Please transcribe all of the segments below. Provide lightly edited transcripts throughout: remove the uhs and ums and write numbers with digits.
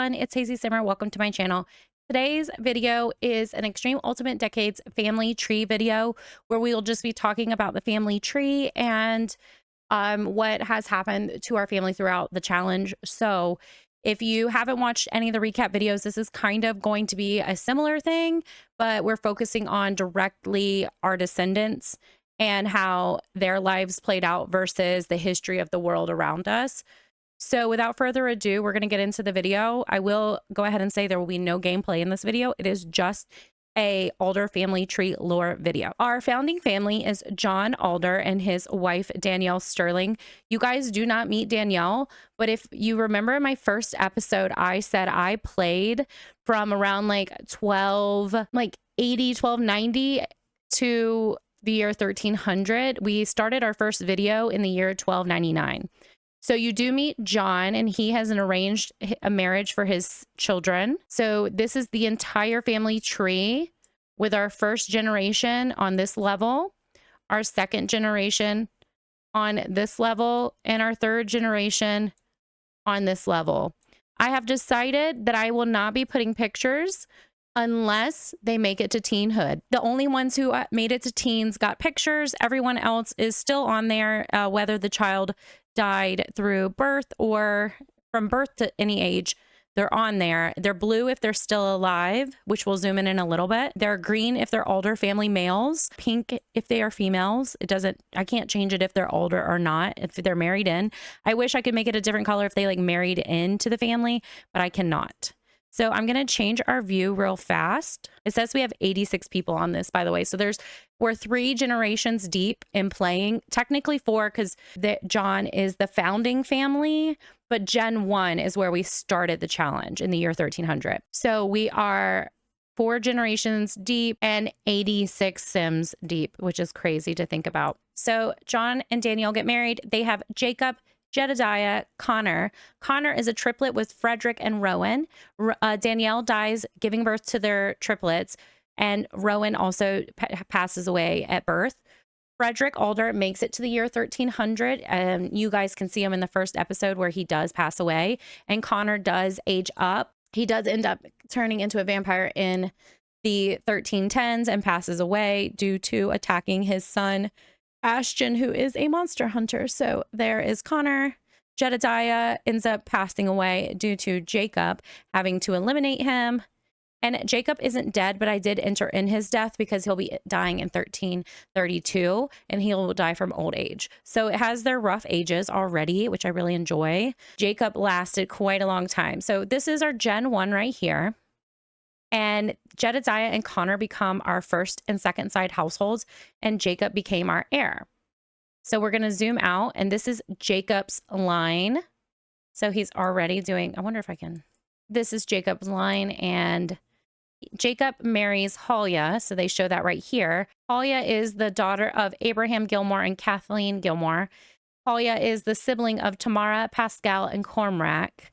everyone, it's Haysie Simmer. Welcome to my channel. Today's video is an Extreme Ultimate Decades family tree video where we will just be talking about the family tree and what has happened to our family throughout the challenge. So if you haven't watched any of the recap videos, this is kind of going to be a similar thing, but we're focusing on directly our descendants and how their lives played out versus the history of the world around us. So without further ado, we're going to get into the video. I will go ahead and say there will be no gameplay in this video. It is just a Alder family tree lore video. Our founding family is John Alder and his wife, Danielle Sterling. You guys do not meet Danielle, but if you remember in my first episode, I said I played from around like 1290 to the year 1300. We started our first video in the year 1299. So you do meet John, and he has an arranged marriage for his children. So this is the entire family tree with our first generation on this level, our second generation on this level, and our third generation on this level. I have decided that I will not be putting pictures unless they make it to teenhood. The only ones who made it to teens got pictures. Everyone else is still on there, whether the child died through birth or from birth to any age. They're on there. They're blue if they're still alive, which we'll zoom in a little bit. They're green if they're Alder family males, pink if they are females. I can't change it if they're Alder or not, if they're married in. I wish I could make it a different color if they like married into the family, but I cannot. So I'm going to change our view real fast. It says we have 86 people on this, by the way. So we're 3 generations deep in playing, technically 4 because John is the founding family, but Gen 1 is where we started the challenge in the year 1300. So we are 4 generations deep and 86 Sims deep, which is crazy to think about. So John and Danielle get married. They have Jacob, Jedediah, Connor. Connor is a triplet with Frederick and Rowan. Danielle dies giving birth to their triplets, and Rowan also passes away at birth. Frederick Alder makes it to the year 1300, and you guys can see him in the first episode where he does pass away, and Connor does age up. He does end up turning into a vampire in the 1310s and passes away due to attacking his son Ashton, who is a monster hunter. So there is Connor. Jedediah ends up passing away due to Jacob having to eliminate him. And Jacob isn't dead, but I did enter in his death because he'll be dying in 1332 and he'll die from old age. So it has their rough ages already, which I really enjoy. Jacob lasted quite a long time. So this is our Gen 1 right here. And Jedediah and Connor become our first and second side households, and Jacob became our heir. So we're going to zoom out, and this is Jacob's line. So he's already doing, I wonder if I can, this is Jacob's line, and Jacob marries Halia. So they show that right here. Halia is the daughter of Abraham Gilmore and Kathleen Gilmore. Halia is the sibling of Tamara, Pascal, and Cormac.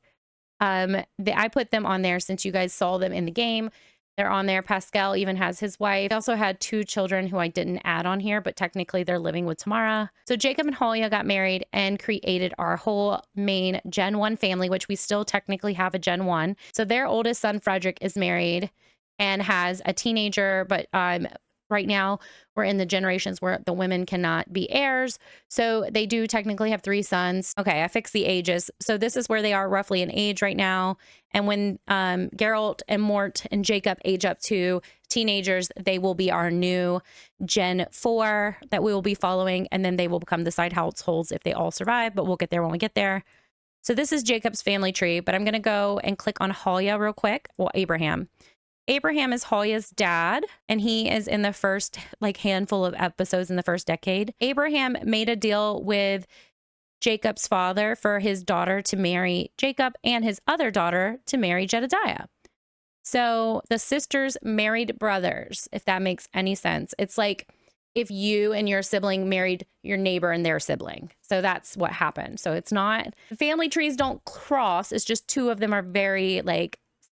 I put them on there since you guys saw them in the game. They're on there. Pascal even has his wife. He also had 2 children who I didn't add on here, but technically they're living with Tamara. So Jacob and Halia got married and created our whole main Gen 1 family, which we still technically have a Gen 1. So their oldest son, Frederick, is married and has a teenager, but right now we're in the generations where the women cannot be heirs. So they do technically have 3 sons. Okay, I fixed the ages. So this is where they are roughly in age right now. And when Geralt and Mort and Jacob age up to teenagers, they will be our new Gen 4 that we will be following. And then they will become the side households if they all survive, but we'll get there when we get there. So this is Jacob's family tree, but I'm going to go and click on Halia real quick. Well, Abraham. Abraham is Halia's dad, and he is in the first handful of episodes in the first decade. Abraham made a deal with Jacob's father for his daughter to marry Jacob and his other daughter to marry Jedediah. So the sisters married brothers, if that makes any sense. It's like if you and your sibling married your neighbor and their sibling. So that's what happened. So it's not, family trees don't cross. It's just 2 of them are very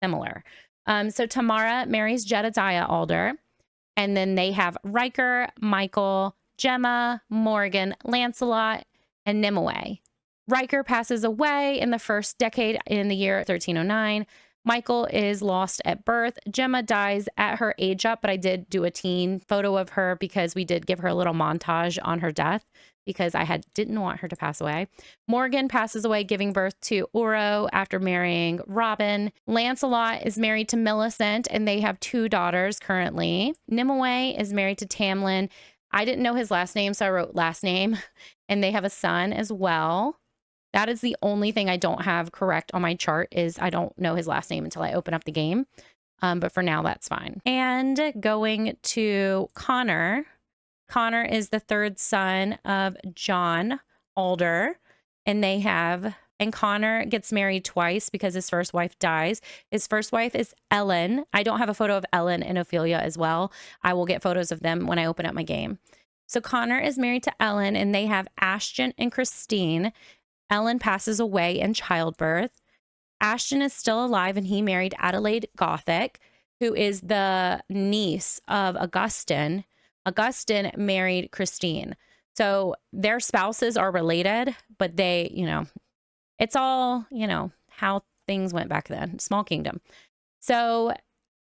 similar. So Tamara marries Jedediah Alder, and then they have Riker, Michael, Gemma, Morgan, Lancelot, and Nimue. Riker passes away in the first decade in the year 1309. Michael is lost at birth. Gemma dies at her age up, but I did do a teen photo of her because we did give her a little montage on her death because I didn't want her to pass away. Morgan passes away giving birth to Uro after marrying Robin. Lancelot is married to Millicent and they have 2 daughters currently. Nimue is married to Tamlin. I didn't know his last name, so I wrote last name, and they have a son as well. That is the only thing I don't have correct on my chart is I don't know his last name until I open up the game. But for now, that's fine. And going to Connor. Connor is the 3rd son of John Alder. And Connor gets married twice because his first wife dies. His first wife is Ellen. I don't have a photo of Ellen and Ophelia as well. I will get photos of them when I open up my game. So Connor is married to Ellen and they have Ashton and Christine. Ellen passes away in childbirth. Ashton is still alive and he married Adelaide Gothic, who is the niece of Augustine. Augustine married Christine. So their spouses are related, but they, it's all, how things went back then. Small kingdom. So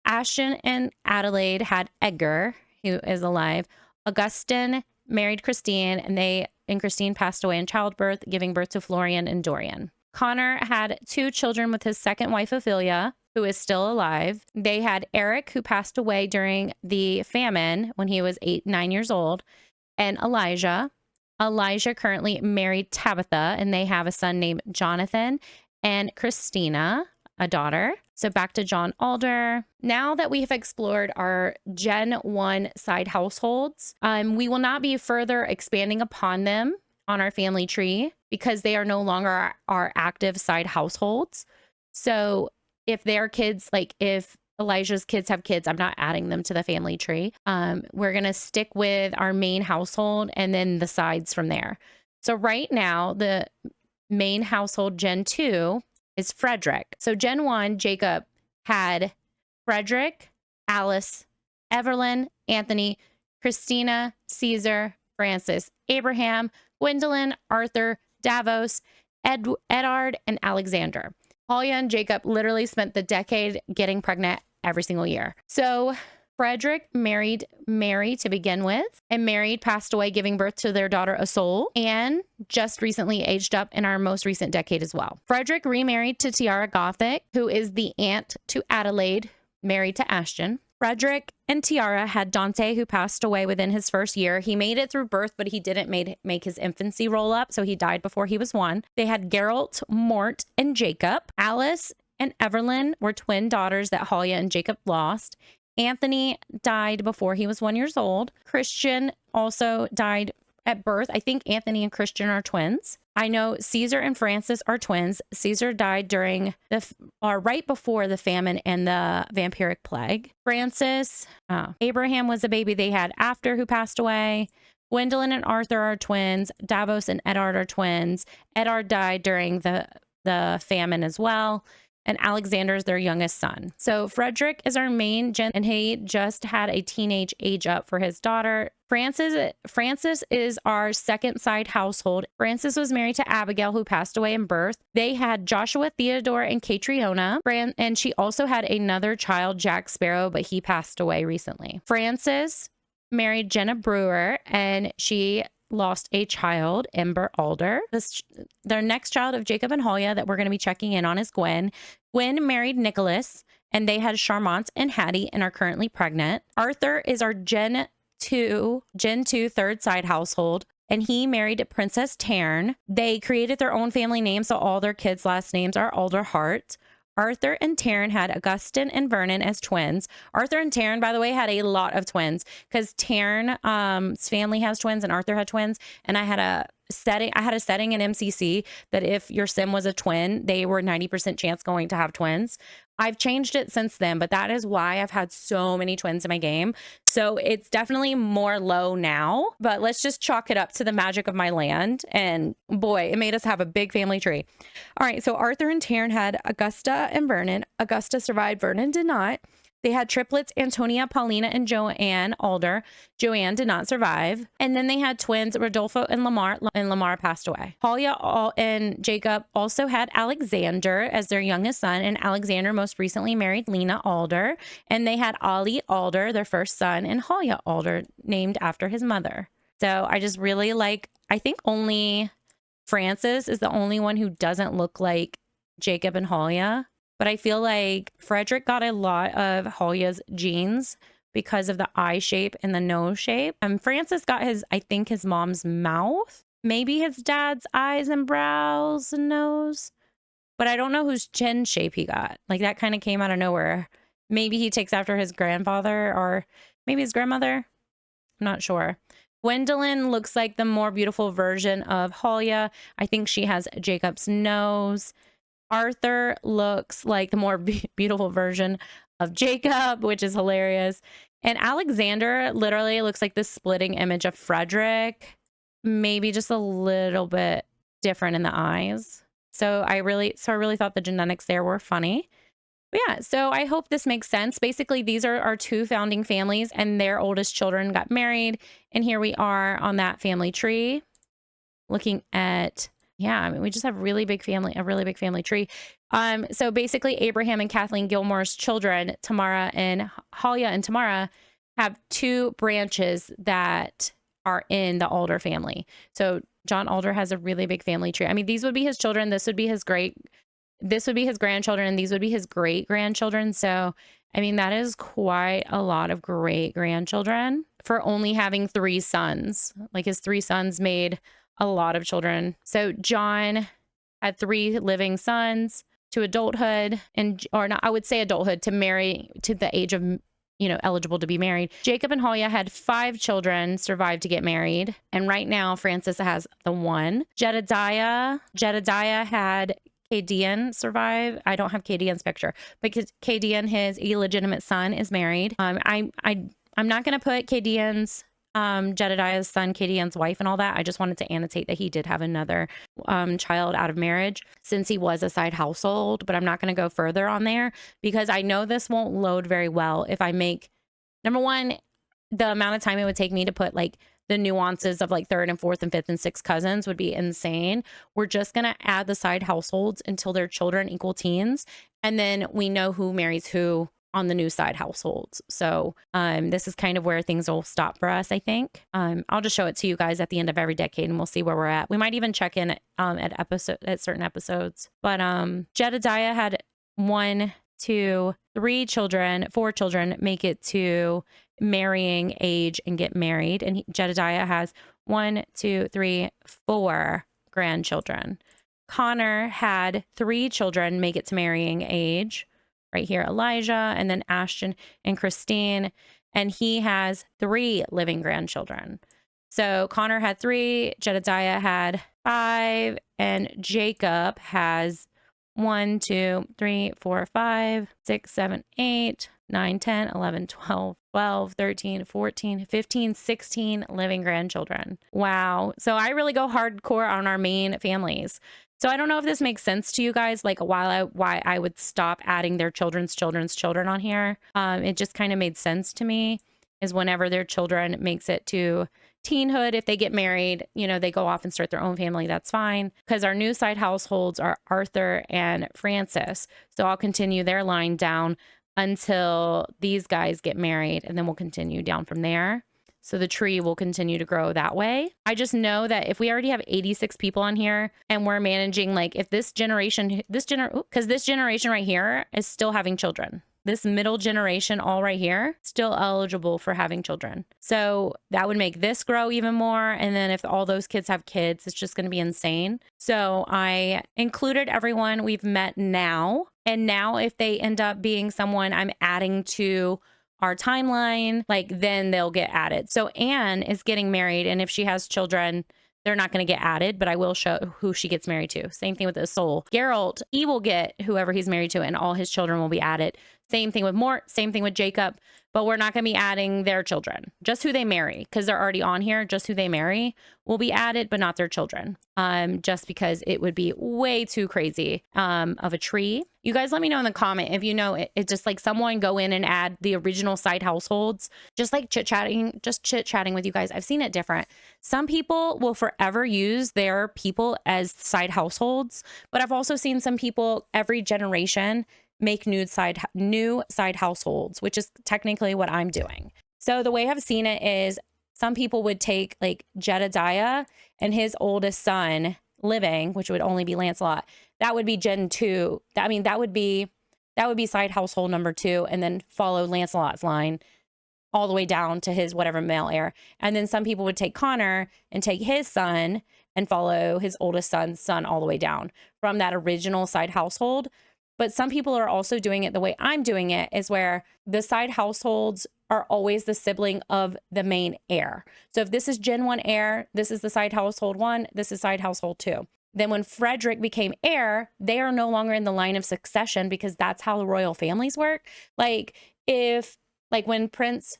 Ashton and Adelaide had Edgar, who is alive. Augustine married Christine and Christine passed away in childbirth, giving birth to Florian and Dorian. Connor had 2 children with his second wife, Ophelia, who is still alive. They had Eric, who passed away during the famine when he was 9 years old, and Elijah. Elijah currently married Tabitha, and they have a son named Jonathan and Christina, a daughter. So back to John Alder. Now that we have explored our Gen 1 side households, we will not be further expanding upon them on our family tree because they are no longer our active side households. So if their kids, like if Elijah's kids have kids, I'm not adding them to the family tree. We're going to stick with our main household and then the sides from there. So right now, the main household Gen 2 is Frederick. So Gen 1, Jacob had Frederick, Alice, Evelyn, Anthony, Christina, Caesar, Francis, Abraham, Gwendolyn, Arthur, Davos, Edard, and Alexander. Talia and Jacob literally spent the decade getting pregnant every single year. So Frederick married Mary to begin with, and Mary passed away giving birth to their daughter Asol, and just recently aged up in our most recent decade as well. Frederick remarried to Tiara Gothic, who is the aunt to Adelaide, married to Ashton. Frederick and Tiara had Dante, who passed away within his first year. He made it through birth, but he didn't make his infancy roll up, so he died before he was 1. They had Geralt, Mort, and Jacob. Alice and Evelyn were twin daughters that Halia and Jacob lost. Anthony died before he was 1 year old. Christian also died at birth. I think Anthony and Christian are twins. I know Caesar and Francis are twins. Caesar died during right before the famine and the vampiric plague. Francis, Abraham was a baby they had after who passed away. Gwendolyn and Arthur are twins. Davos and Edard are twins. Edard died during the famine as well. And Alexander is their youngest son. So Frederick is our main gen, and he just had a teenage age up for his daughter. Francis is our second side household. Francis was married to Abigail, who passed away in birth. They had Joshua, Theodore, and Catriona. And she also had another child, Jack Sparrow, but he passed away recently. Francis married Jenna Brewer, and she lost a child, Ember Alder. Their next child of Jacob and Halia that we're going to be checking in on is Gwen. Gwen married Nicholas, and they had Charmant and Hattie and are currently pregnant. Arthur is our Gen 2 third side household, and he married Princess Tarn. They created their own family name, so all their kids' last names are Alderhart. Arthur and Taryn had Augustine and Vernon as twins. Arthur and Taryn, by the way, had a lot of twins because Taryn's family has twins and Arthur had twins. And I had a setting in MCC that if your sim was a twin, they were 90% chance going to have twins. I've changed it since then, but that is why I've had so many twins in my game. So it's definitely more low now, but let's just chalk it up to the magic of my land. And boy, it made us have a big family tree. All right, so Arthur and Taryn had Augusta and Vernon. Augusta survived, Vernon did not. They had triplets, Antonia, Paulina, and Joanne Alder. Joanne did not survive. And then they had twins, Rodolfo and Lamar passed away. Halia and Jacob also had Alexander as their youngest son, and Alexander most recently married Lena Alder. And they had Ali Alder, their first son, and Halia Alder, named after his mother. So I just really like, I think only Francis is the only one who doesn't look like Jacob and Halia. But I feel like Frederick got a lot of Halia's genes because of the eye shape and the nose shape. Francis got I think his mom's mouth, maybe his dad's eyes and brows and nose. But I don't know whose chin shape he got. Like that kind of came out of nowhere. Maybe he takes after his grandfather or maybe his grandmother. I'm not sure. Gwendolyn looks like the more beautiful version of Halia. I think she has Jacob's nose. Arthur looks like the more beautiful version of Jacob, which is hilarious. And Alexander literally looks like the splitting image of Frederick, maybe just a little bit different in the eyes. So I really thought the genetics there were funny. But yeah, so I hope this makes sense. Basically, these are our two founding families and their oldest children got married. And here we are on that family tree looking at, yeah, I mean, we just have a really big family tree. So basically Abraham and Kathleen Gilmore's children, Tamara and Halia and Tamara, have two branches that are in the Alder family. So John Alder has a really big family tree. I mean, these would be his children. This would be his grandchildren, and these would be his great grandchildren. So, I mean, that is quite a lot of great grandchildren for only having 3 sons. Like his 3 sons made a lot of children. So John had 3 living sons to adulthood, I would say adulthood, to marry to the age of, eligible to be married. Jacob and Halia had 5 children survive to get married. And right now Francis has the 1. Jedediah had Cadian survive. I don't have Cadian's picture, but Cadian, his illegitimate son, is married. I'm not going to put Cadian's Jedediah's son, Cadian's wife, and all that. I just wanted to annotate that he did have another child out of marriage since he was a side household, but I'm not going to go further on there because I know this won't load very well if I make, number one, the amount of time it would take me to put like the nuances of like 3rd and 4th and 5th and 6th cousins would be insane. We're just going to add the side households until their children equal teens. And then we know who marries who on the new side households. So this is kind of where things will stop for us, I think. I'll just show it to you guys at the end of every decade and we'll see where we're at. We might even check in at certain episodes. But Jedediah had 1, 2, 3 children, 4 children make it to marrying age and get married. And Jedediah has 1, 2, 3, 4 grandchildren. Connor had 3 children make it to marrying age. Right here, Elijah, and then Ashton and Christine. And he has 3 living grandchildren. So Connor had 3, Jedediah had 5, and Jacob has 1, 2, 3, 4, 5, 6, 7, 8, 9, 10, 11, 12, 12, 13, 14, 15, 16 living grandchildren. Wow. So I really go hardcore on our main families. So I don't know if this makes sense to you guys, like why I would stop adding their children's children on here. It just kind of made sense to me is whenever their children makes it to teenhood, if they get married, they go off and start their own family, that's fine. Because our new side households are Arthur and Francis. So I'll continue their line down until these guys get married, and then we'll continue down from there. So the tree will continue to grow that way. I just know that if we already have 86 people on here and we're managing, like if this generation right here is still having children. This middle generation all right here, still eligible for having children. So that would make this grow even more. And then if all those kids have kids, it's just going to be insane. So I included everyone we've met now. And now if they end up being someone I'm adding to our timeline, like then they'll get added. So Anne is getting married, and if she has children, they're not going to get added, but I will show who she gets married to. Same thing with the soul. Geralt, he will get whoever he's married to, and all his children will be added. Same thing with Mort, same thing with Jacob. but we're not going to be adding their children, just who they marry, because they're already on here. Just who they marry will be added, but not their children, just because it would be way too crazy of a tree. You guys let me know in the comment if you know it's just like someone go in and add the original side households, just like chit-chatting with you guys. I've seen it different. Some people will forever use their people as side households, but I've also seen some people every generation make new side households, which is technically what I'm doing. So the way I've seen it is some people would take like Jedediah and his oldest son living, which would only be Lancelot. That would be Gen 2. I mean, that would be side household number 2, and then follow Lancelot's line all the way down to his whatever male heir. And then some people would take Connor and take his son and follow his oldest son's son all the way down from that original side household. But some people are also doing it the way I'm doing it, is where the side households are always the sibling of the main heir. So if this is Gen 1 heir, this is the side household 1, this is side household 2. Then when Frederick became heir, they are no longer in the line of succession, because that's how the royal families work. Like when Prince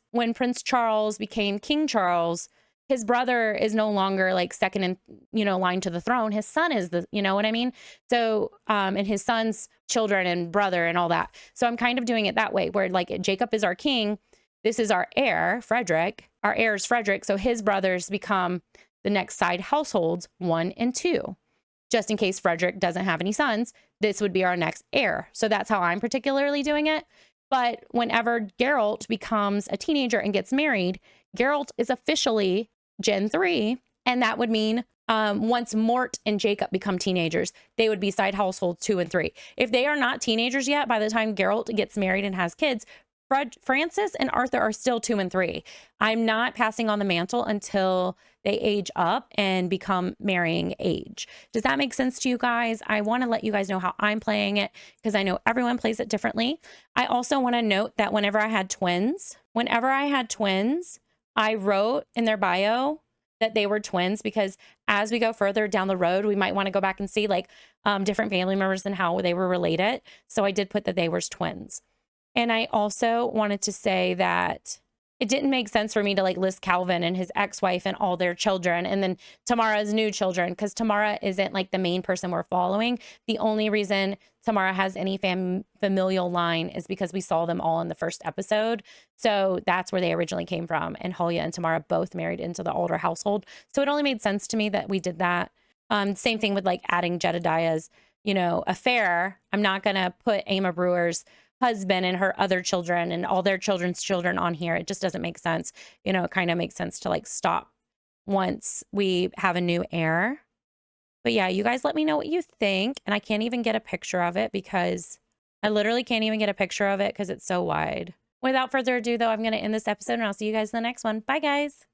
Charles became King Charles, his brother is no longer like second in, line to the throne. His son is you know what I mean? So, and his son's children and brother and all that. So I'm kind of doing it that way, where like Jacob is our king. This is our heir, Frederick. Our heir is Frederick. So his brothers become the next side households 1 and 2. Just in case Frederick doesn't have any sons, this would be our next heir. So that's how I'm particularly doing it. But whenever Geralt becomes a teenager and gets married, Geralt is officially Gen 3, and that would mean once Mort and Jacob become teenagers, they would be side households 2 and 3. If they are not teenagers yet, by the time Geralt gets married and has kids, Francis and Arthur are still 2 and 3. I'm not passing on the mantle until they age up and become marrying age. Does that make sense to you guys? I want to let you guys know how I'm playing it, because I know everyone plays it differently. I also want to note that whenever I had twins, I wrote in their bio that they were twins, because as we go further down the road, we might want to go back and see like different family members and how they were related. So I did put that they were twins. And I also wanted to say that it didn't make sense for me to like list Calvin and his ex-wife and all their children, and then Tamara's new children, because Tamara isn't like the main person we're following. The only reason Tamara has any familial line is because we saw them all in the first episode. So that's where they originally came from. And Hulya and Tamara both married into the Alder household. So it only made sense to me that we did that. Same thing with like adding Jedediah's, affair. I'm not going to put Ama Brewer's husband and her other children and all their children's children on here. It just doesn't make sense. It kind of makes sense to like stop once we have a new heir. But yeah, you guys let me know what you think. And I can't even get a picture of it, because I literally can't even get a picture of it because it's so wide. Without further ado, though, I'm going to end this episode, and I'll see you guys in the next one. Bye, guys.